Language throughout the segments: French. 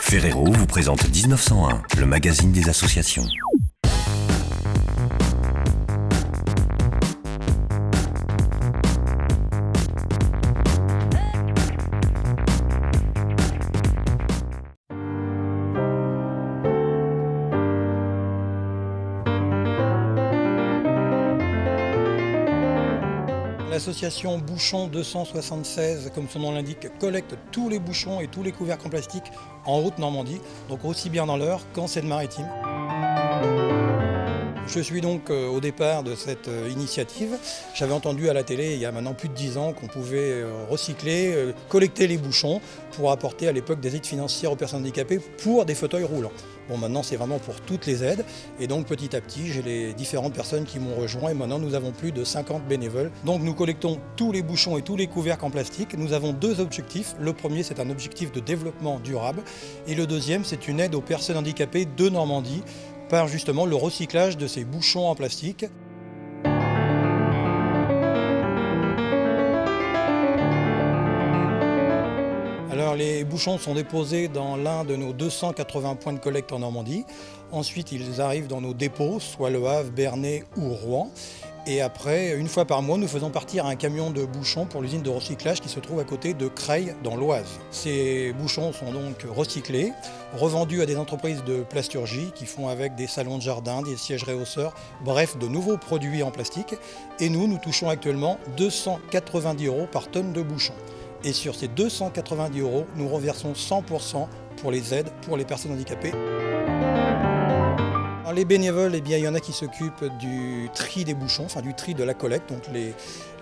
Ferrero vous présente 1901, le magazine des associations. L'association Bouchons 276, comme son nom l'indique, collecte tous les bouchons et tous les couvercles en plastique en route Normandie, donc aussi bien dans l'Eure qu'en Seine-Maritime. Je suis donc au départ de cette initiative. J'avais entendu à la télé il y a maintenant plus de 10 ans qu'on pouvait recycler, collecter les bouchons pour apporter à l'époque des aides financières aux personnes handicapées pour des fauteuils roulants. Bon, maintenant c'est vraiment pour toutes les aides et donc petit à petit j'ai les différentes personnes qui m'ont rejoint et maintenant nous avons plus de 50 bénévoles. Donc nous collectons tous les bouchons et tous les couvercles en plastique. Nous avons deux objectifs. Le premier c'est un objectif de développement durable et le deuxième c'est une aide aux personnes handicapées de Normandie par justement le recyclage de ces bouchons en plastique. Alors les bouchons sont déposés dans l'un de nos 280 points de collecte en Normandie. Ensuite ils arrivent dans nos dépôts, soit Le Havre, Bernay ou Rouen. Et après, une fois par mois, nous faisons partir un camion de bouchons pour l'usine de recyclage qui se trouve à côté de Creil, dans l'Oise. Ces bouchons sont donc recyclés, revendus à des entreprises de plasturgie qui font avec des salons de jardin, des sièges réhausseurs, bref, de nouveaux produits en plastique. Et nous touchons actuellement 290 € par tonne de bouchons. Et sur ces 290 €, nous reversons 100% pour les aides pour les personnes handicapées. Alors les bénévoles, eh bien, il y en a qui s'occupent du tri des bouchons, enfin du tri de la collecte. Donc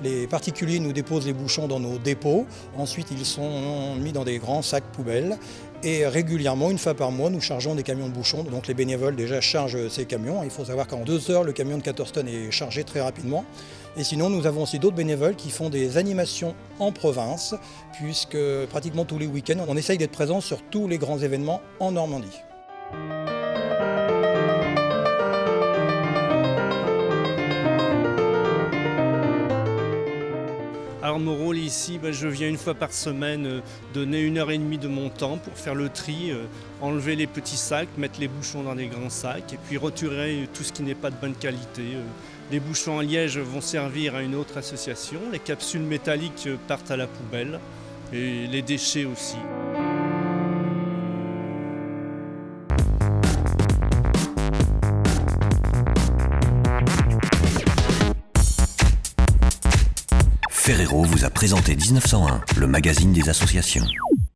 les particuliers nous déposent les bouchons dans nos dépôts. Ensuite, ils sont mis dans des grands sacs poubelles. Et régulièrement, une fois par mois, nous chargeons des camions de bouchons. Donc les bénévoles déjà chargent ces camions. Il faut savoir qu'en 2 heures, le camion de 14 tonnes est chargé très rapidement. Et sinon, nous avons aussi d'autres bénévoles qui font des animations en province, puisque pratiquement tous les week-ends, on essaye d'être présent sur tous les grands événements en Normandie. Alors mon rôle ici, je viens une fois par semaine donner 1h30 de mon temps pour faire le tri, enlever les petits sacs, mettre les bouchons dans des grands sacs et puis retirer tout ce qui n'est pas de bonne qualité. Les bouchons en liège vont servir à une autre association, les capsules métalliques partent à la poubelle et les déchets aussi. Ferrero vous a présenté 1901, le magazine des associations.